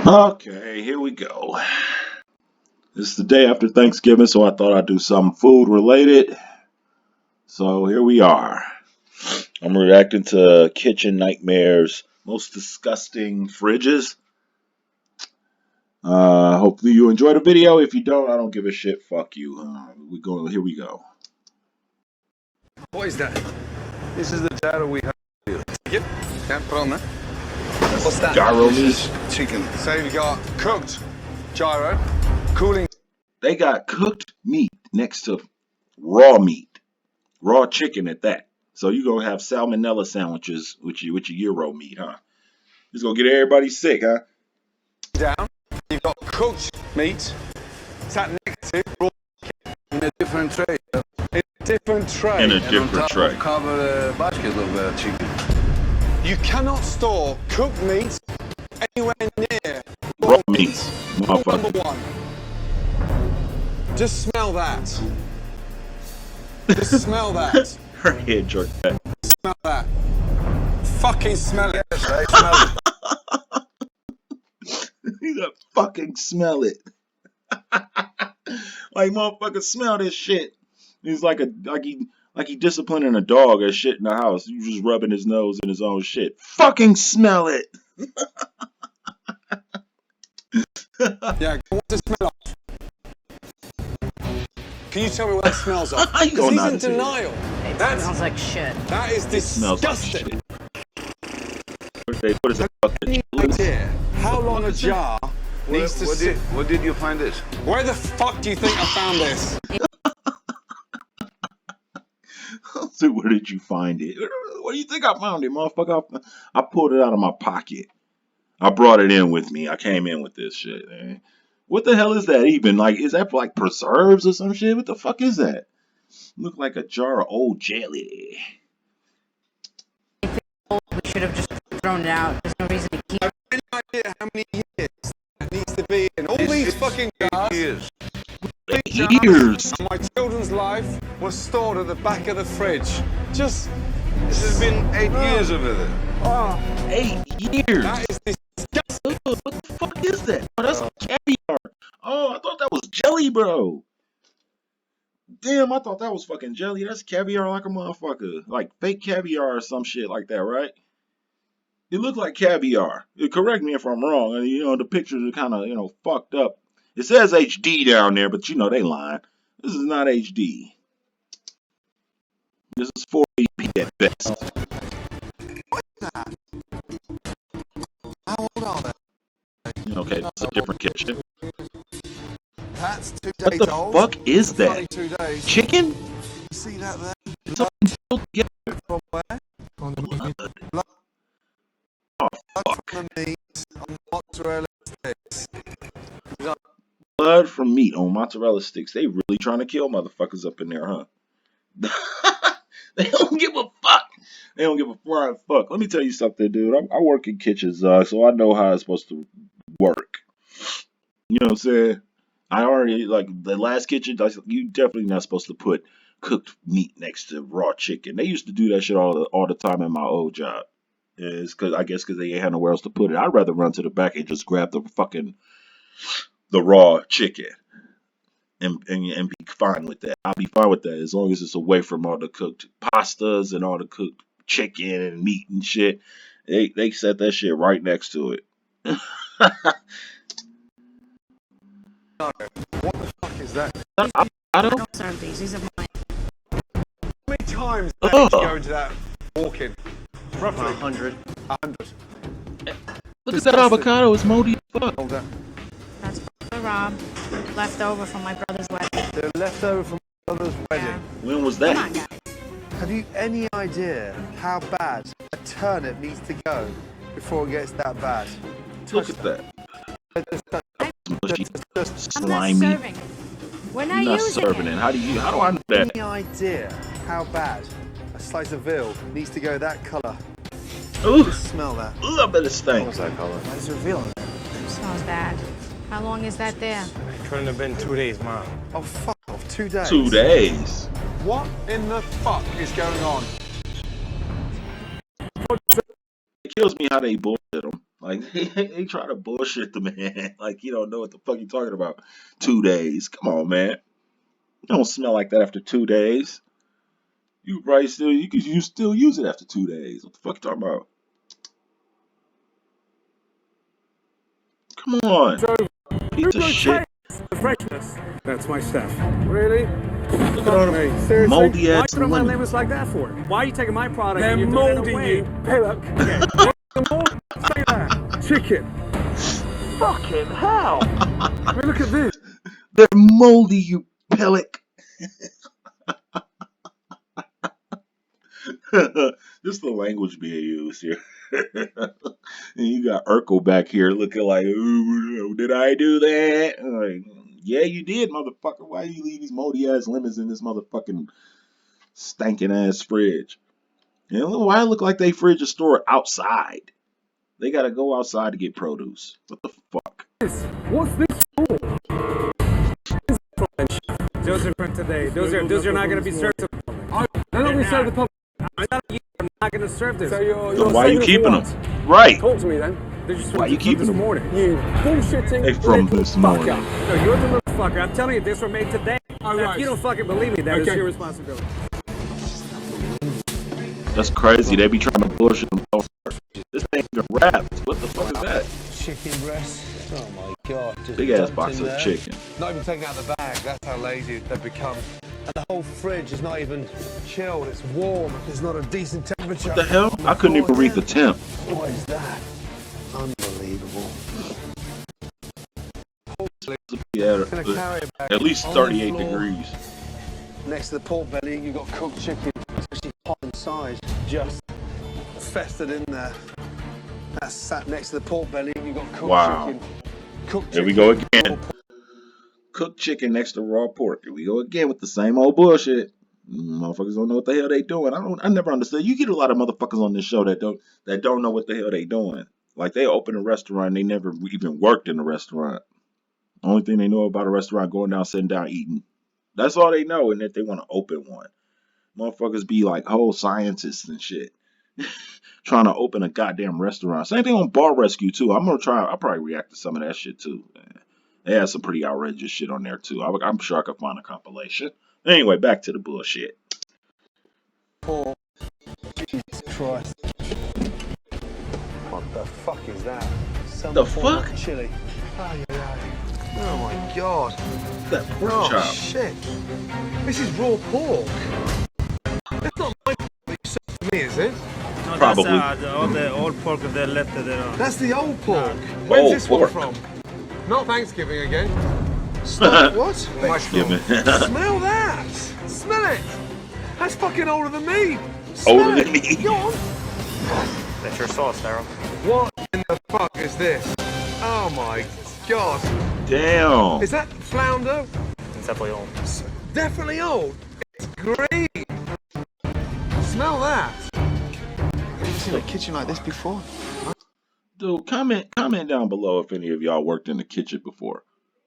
Okay, here we go. This is the day after Thanksgiving, so I thought I'd do something food related. So here we are. I'm reacting to Kitchen Nightmares, most disgusting fridges. Hopefully you enjoy the video. If you don't, I don't give a shit. Fuck you. Here we go. What is that? This is the gyro we have here. Yep. Yeah, put on there. What's that? Gyro This meat. is chicken. So we got cooked gyro, cooling. They got cooked meat next to raw meat, raw chicken at that. So you're gonna have salmonella sandwiches with your gyro meat, huh? It's gonna get everybody sick, huh? Down. You've got cooked meat. Sat next to raw chicken in a different tray. In a different tray. In a different tray. Cover a basket of chicken. You cannot store cooked meat anywhere near Raw meat. Rule number one. Just smell that. Just smell that. Her head jerked back. Smell that. Fucking smell it. Yes, I smell it. You gotta fucking smell it. Like motherfucker, smell this shit. He's like he disciplining a dog or shit in the house. You just rubbing his nose in his own shit. Fucking smell it. Yeah, what's the smell of? Can you tell me what that smells of? I Because don't he's in denial. That smells like shit. That is disgusting. What is that? Any idea how long a jar needs to sit? Where did you find this? Where the fuck do you think I found this? So where did you find it? Where do you think I found it, motherfucker? I pulled it out of my pocket. I brought it in with me. I came in with this shit, man. What the hell is that even? Like, is that for like preserves or some shit? What the fuck is that? Look like a jar of old jelly. We should have just thrown it out. There's no reason to keep it. I have no idea how many years that needs to be in all these fucking jars. Years. Years. And my children's life was stored at the back of the fridge. Just. This has been 8 years over there. Oh, 8 years. that is disgusting. What the fuck is that? Oh, that's caviar. Oh, I thought that was jelly, bro. Damn, I thought that was fucking jelly. That's caviar like a motherfucker. Like fake caviar or some shit like that, right? It looked like caviar. Correct me if I'm wrong. And, you know, the pictures are kind of, you know, fucked up. It says HD down there, but you know they lying. This is not HD. This is 480p at best. How old are they? Okay, that's a different kitchen. That's 2 What days the old. fuck is Funny that? 2 days. Chicken? You see that there? Something still together. From where? On the meat. Oh, fuck. From the meat on mozzarella sticks. Blood from meat on mozzarella sticks. They really trying to kill motherfuckers up in there, huh? They don't give a fuck. They don't give a flying fuck. Let me tell you something, dude. I work in kitchens, so I know how it's supposed to work. You know what I'm saying? I already, like, the last kitchen, you definitely not supposed to put cooked meat next to raw chicken. They used to do that shit all the time in my old job. It's because they ain't had nowhere else to put it. I'd rather run to the back and just grab the raw chicken and be fine with that. I'll be fine with that as long as it's away from all the cooked pastas and all the cooked chicken and meat and shit. They set that shit right next to it. What the fuck is that? I don't. Don't serve these are mine. How many times did you go into that walk-in? Roughly 100. 100. Look at that avocado. It's moldy as fuck. Hold that. That's for Rob. Left over from my brother's wedding. They're left over from my brother's wedding. Yeah. When was Come on, that? guys. Have you any idea how bad a turnip needs to go before it gets that bad? Look at that. Mushy, I'm not slimy. serving. We're not You're not using serving it. it. How do I know that? Any idea how bad a slice of veal needs to go that colour? Ooh, Just smell that. I bet it stinks. that colour? Why is there veal in it? Smells bad. How long is that there? Couldn't have been 2 days, Mom. Oh, fuck off. 2 days. 2 days. What in the fuck is going on? It kills me how they bullshit them. Like, Like they try to bullshit the man. Like you don't know what the fuck you talking about. 2 days. Come on, man. You don't smell like that after 2 days. You probably still you still use it after 2 days. What the fuck you talking about? Come on, piece of shit. The freshness. That's my stuff. Really? Look at all the Seriously? moldy Why ass put on my lemons. limits like that for? Why are you taking my product? They're molding you. Hey, look. Yeah. Say that. Chicken. Fucking hell. I mean, look at this. They're moldy, you pellet. Just the language being used here. And you got Urkel back here looking like, "Ooh, did I do that?" I'm like, yeah, you did, motherfucker. Why you leave these moldy ass lemons in this motherfucking stinking ass fridge? You know why it look like they fridge is stored outside? They gotta go outside to get produce. What the fuck? What's this for? Those are from today. Those are not going to be served to the public. They're not going to be served to the public. I'm not going to serve this. So Then why are you keeping them? Right. Talk to me then. They're just Why you keeping this them? morning. You bullshitting They from this morning. No, you're the little fucker. I'm telling you, this were made today. Oh, Now, right. if you don't fucking believe me, that is your responsibility. That's crazy. They be trying to bullshit themselves. This ain't even wrapped. What the fuck is that? Chicken breast. Oh my god. Just Big ass dumped box in of there. chicken. Not even taking out the bag. That's how lazy they've become. And the whole fridge is not even chilled. It's warm. There's not a decent temperature. What the hell? I couldn't even read the temp. What is that? Unbelievable. Yeah, Gonna carry it back at least on the 38 floor. degrees. Next to the pork belly, you've got cooked chicken. It's actually hot inside. Just festered in there. That's sat next to the pork belly. You've got cooked Wow. chicken. Cooked Here we chicken. go again. Cooked chicken next to raw pork. Here we go again with the same old bullshit. Motherfuckers don't know what the hell they doing. I never understood. You get a lot of motherfuckers on this show that don't know what the hell they doing. Like they open a restaurant, they never even worked in a restaurant. Only thing they know about a restaurant, going down, sitting down, eating. That's all they know, and that they want to open one. Motherfuckers be like whole scientists and shit. Trying to open a goddamn restaurant. Same thing on Bar Rescue too. I'll probably react to some of that shit too. They had some pretty outrageous shit on there too. I'm sure I could find a compilation. Anyway, back to the bullshit. Pork. Jesus Christ. What the fuck is that? Some The form fuck? of chili. Ay, ay, ay. Oh my god. That pork Oh chop. shit. This is raw pork. It's not my pork that you served to me, is it? No, Probably. that's all the old pork they left there. That's the old pork. Where's Old this pork. one from? Not Thanksgiving again. Stop, what? Thanksgiving. Smell that! Smell it! That's fucking older than me! Smell Older it. than me. Go on! That's your sauce, Daryl. What in the fuck is this? Oh my god. Damn. Is that flounder? It's definitely old. Definitely old. It's green. Smell that. Have you seen a kitchen like this before? Dude, comment down below if any of y'all worked in the kitchen before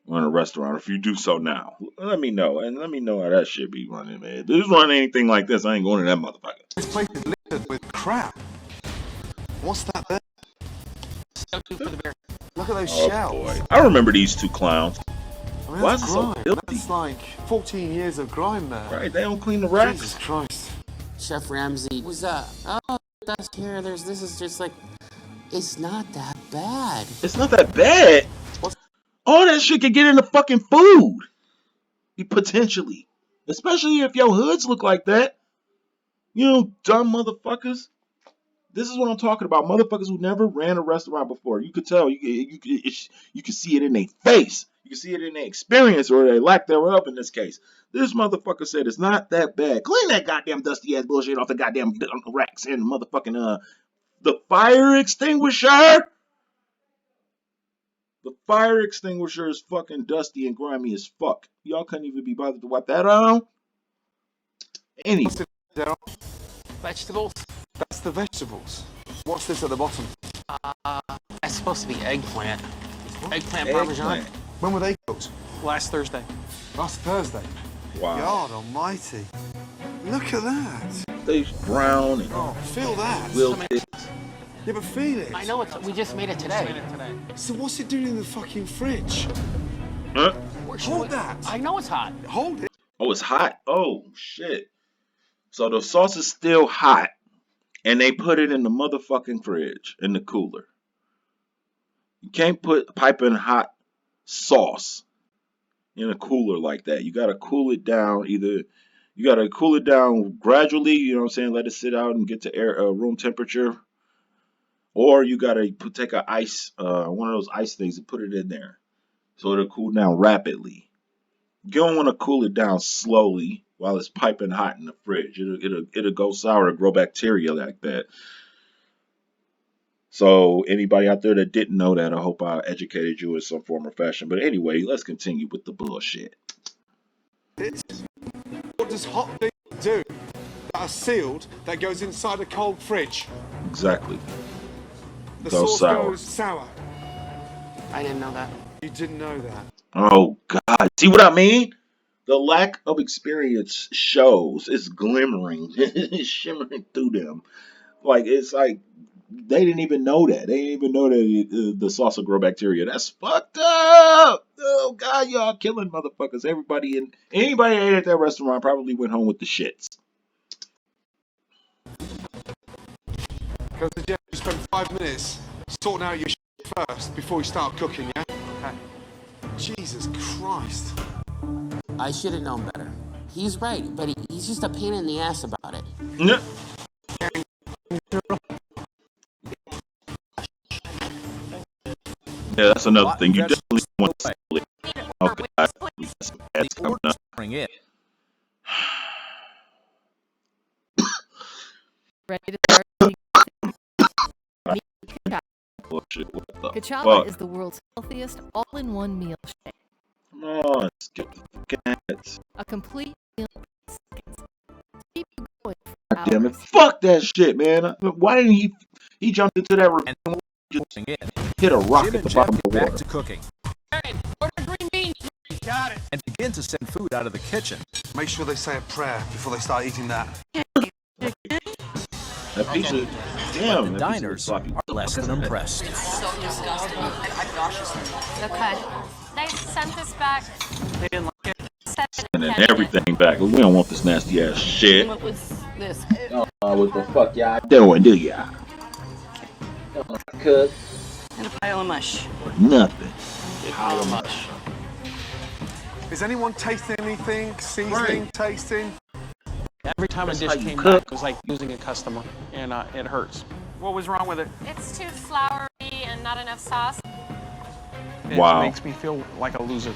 or in a restaurant. If you do so now, let me know, and let me know how that shit be running, man. If this running anything like this, I ain't going to that motherfucker. This place is littered with crap. What's that there? Look at those Oh shells. boy, I remember these two clowns. I mean, Why that's is it so grime. filthy? That's like 14 years of grime there. Right? They don't clean the racks. Jesus Christ. Chef Ramsay was oh, that's here. This is just like, it's not that bad. It's not that bad. All that shit could get in the fucking food. Potentially, especially if your hoods look like that. You know, dumb motherfuckers. This is what I'm talking about. Motherfuckers who never ran a restaurant before. You could tell. You could see it in their face. You can see it in their experience or their lack thereof in this case. This motherfucker said it's not that bad. Clean that goddamn dusty ass bullshit off the goddamn racks and motherfucking the fire extinguisher. The fire extinguisher is fucking dusty and grimy as fuck. Y'all couldn't even be bothered to wipe that on. Anyway. Vegetables? That's the vegetables. What's this at the bottom? That's supposed to be eggplant. Eggplant parmesan. Eggplant. When were they cooked? Last Thursday. Last Thursday. Wow. God almighty. Look at that. They brown and Oh, feel that. wilted. Yeah, but feel it. I know we just made it today. So what's it doing in the fucking fridge? Huh? Hold that. I know it's hot. Hold it. Oh, it's hot. Oh shit. So the sauce is still hot, and they put it in the motherfucking fridge in the cooler. You can't put piping hot sauce in a cooler like that. You gotta cool it down. Either you gotta cool it down gradually. You know what I'm saying? Let it sit out and get to room temperature, or you gotta take a ice, one of those ice things and put it in there so it'll cool down rapidly. You don't want to cool it down slowly while it's piping hot in the fridge. It'll go sour and grow bacteria like that. So anybody out there that didn't know that, I hope I educated you in some form or fashion. But anyway, let's continue with the bullshit. What does hot things do that are sealed that goes inside a cold fridge? Exactly. The Goes sauce sour. goes sour. I didn't know that. You didn't know that. Oh God! See what I mean? The lack of experience shows. It's glimmering, it's shimmering through them. Like it's like they didn't even know that. They didn't even know that the sauce will grow bacteria. That's fucked up. Oh God, y'all killing motherfuckers. Anybody that ate at that restaurant probably went home with the shits. Go to Jeff, you spend 5 minutes sorting out your shit first before you start cooking, yeah? Okay. Jesus Christ. I should have known better. He's right, but he's just a pain in the ass about it. Yeah. Yeah, that's another thing. You definitely want to split. Oh God, some ads coming up. Bring it. Ready to start? Bullshit. What the Kachala fuck? is the world's healthiest all-in-one meal shake. Come on, skip the fucking ads. A complete meal in seconds. Keep you going for God damn it. hours. Fuck that shit, man. Why didn't he jumped into that room and just Bring it. hit a rock Jim at and the Jeff bottom of get the back water? to cooking Order green beans. Got it. and begin to send food out of the kitchen. Make sure they say a prayer before they start eating that. That pizza, damn, The that diners pizza was sloppy. are less than impressed. So disgusting. I nauseously. Okay. They sent this back. They didn't like it. Said And then Canada. everything back. We don't want this nasty ass shit. What was this? What the fuck y'all doing, do ya? Cook And a pile of mush. or nothing. Pile of mush. Is anyone tasting anything? Seasoning, tasting? Every time a That's dish how you came cook. back, it was like losing a customer, and it hurts. What was wrong with it? It's too floury and not enough sauce. It Wow. makes me feel like a loser.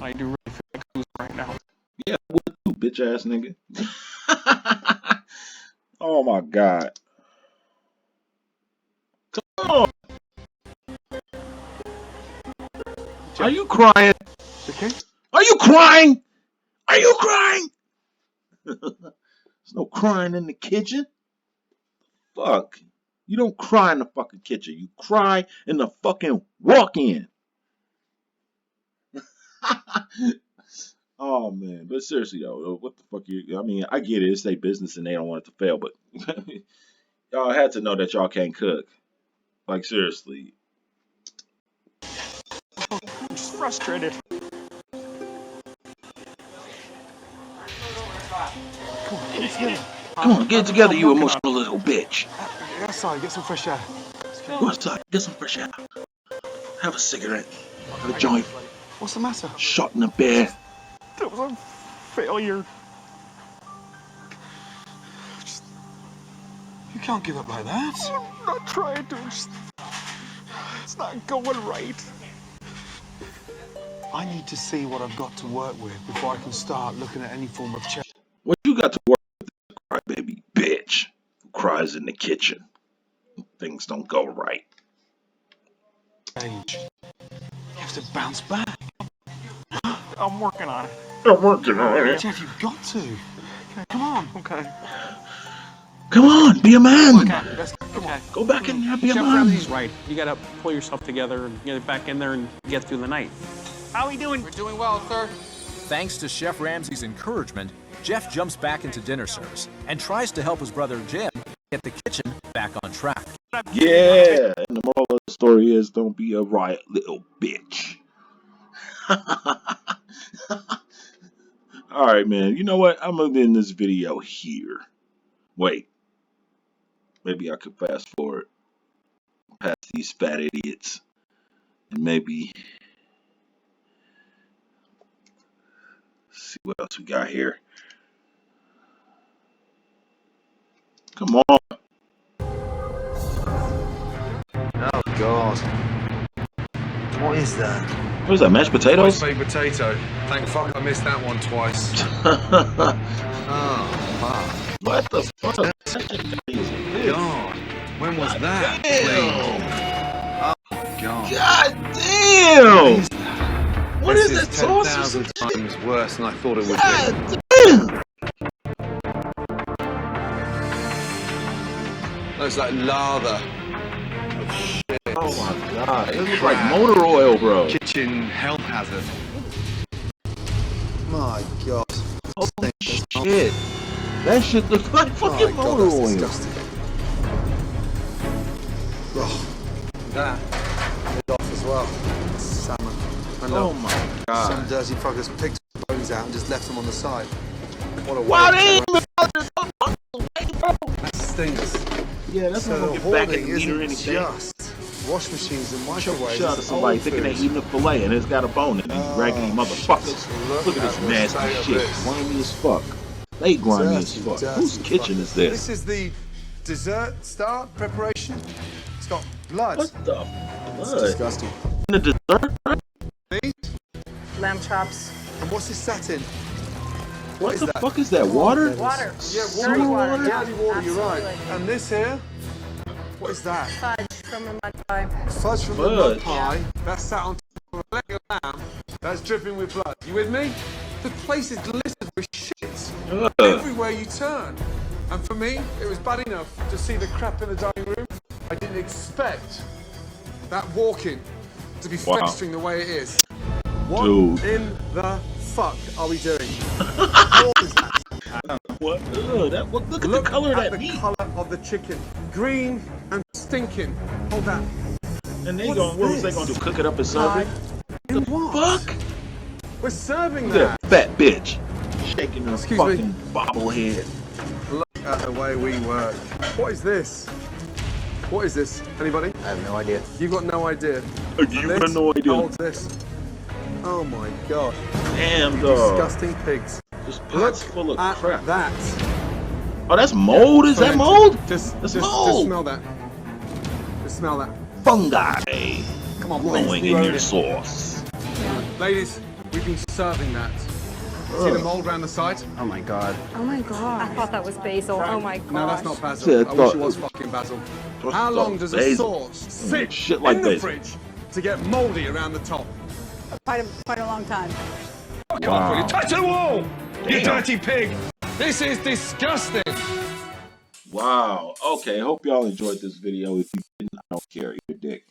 I do really feel like a loser right now. Yeah, what you bitch ass nigga? Oh my God. Come on. Are you crying? Okay. Are you crying? Are you crying? There's no crying in the kitchen. Fuck. You don't cry in the fucking kitchen. You cry in the fucking walk-in. Oh man, but seriously though, what the fuck I mean, I get it, it's their business and they don't want it to fail, but y'all had to know that y'all can't cook. Like seriously. I'm just frustrated. Come on, get it together, you emotional little bitch. Get outside, get some fresh air. Go outside, get some fresh air. Have a cigarette. Have a joint. What's the matter? Shot in the bear. That was a failure. You can't give up like that. I'm not trying to. It's not going right. I need to see what I've got to work with before I can start looking at any form of change. What you got to work with this crybaby bitch who cries in the kitchen. Things don't go right. You have to bounce back. I'm working on it. I'm working on it. Jeff, you've got to. Come on. Okay. Come on, be a man. Come on. Go back in there, be a Chef man. Ramsay's right. You gotta pull yourself together and get back in there and get through the night. How we doing? We're doing well, sir. Thanks to Chef Ramsay's encouragement, Jeff jumps back into dinner service and tries to help his brother Jim get the kitchen back on track. Yeah, and the moral of the story is don't be a riot little bitch. Alright, man. You know what? I'm gonna end this video here. Wait, maybe I could fast forward past these fat idiots. And maybe see what else we got here. Come on. Oh, God. What is that? What is that, mashed potatoes? Baked potato. Thank fuck I missed that one twice. Oh, fuck. What the fuck? God. When was that? Damn. Oh, God. God damn! What This is that sauce? 10,000 times worse than I thought it would God be. damn! Looks like lather. Oh my god. It looks like motor oil, bro. Kitchen health hazard. My God. Holy shit. That shit looks like fucking God, motor that's oil. disgusting. Oh, that is off as well. Salmon. I know. Oh my god. Some dirty fuckers picked bones out and just left them on the side. What a Why waste. they even That stinks. Yeah, that's So not the gonna get back in hoarding the meat or isn't anything. just wash machines and microwaves. Shout out to it's somebody old thinking they food. eating a fillet and it's got a bone in it. These raggedy motherfuckers. Look at this the nasty state of shit. this. Grimy as fuck. They grimy as Dirty, fuck. dirty Whose kitchen is this? This is the dessert start preparation. It's got blood. What the It's blood? disgusting. In the dessert? Meat? Lamb chops. And what's this sat in? What is the that? fuck is that? Water? Water. Yeah, Dirty water. Yeah, Dirty water, you're right. absolutely. And this here? What is that? Fudge from a mud pie. Fudge from the Fudge. mud pie. That's sat on top of a leg of lamb. That's dripping with blood. You with me? The place is littered with shit. Everywhere you turn. And for me, it was bad enough to see the crap in the dining room. I didn't expect that walk-in to be Wow. festering the way it is. What Dude. in the fuck are we doing? What is that? What? Ugh, that, look at Look the color of at that the meat. colour of the chicken. Green and stinking. Hold that. And they What's going, what was they this? going to do? Cook it up and serve it? In what? Fuck? We're serving That that. fat bitch. Shaking her Excuse me. fucking bobblehead. Look at the way we work. What is this? What is this? Anybody? I have no idea. You've got no idea. You And got this? no idea. How old's this? Oh my God. Damn, dog. Disgusting pigs. This Look pot's full of at crap. that. Oh, that's mold? Is that mold? Just That's just mold. smell that. Just smell that. Fungi Come on, growing please. in Load your it. sauce. Ladies, we've been serving that. See the mold around the side? Oh my god. Oh my god. I thought that was basil. Oh my god. No, that's not basil. See, I I wish thought- it was fucking basil. Thought How it long was does a basil. sauce sit shit like in the basil. fridge to get moldy around the top? Quite a long time. Fuck off with you. Touch the wall! You Damn. dirty pig! This is disgusting! Wow. Okay, hope y'all enjoyed this video. If you didn't, I don't care. Eat your dick.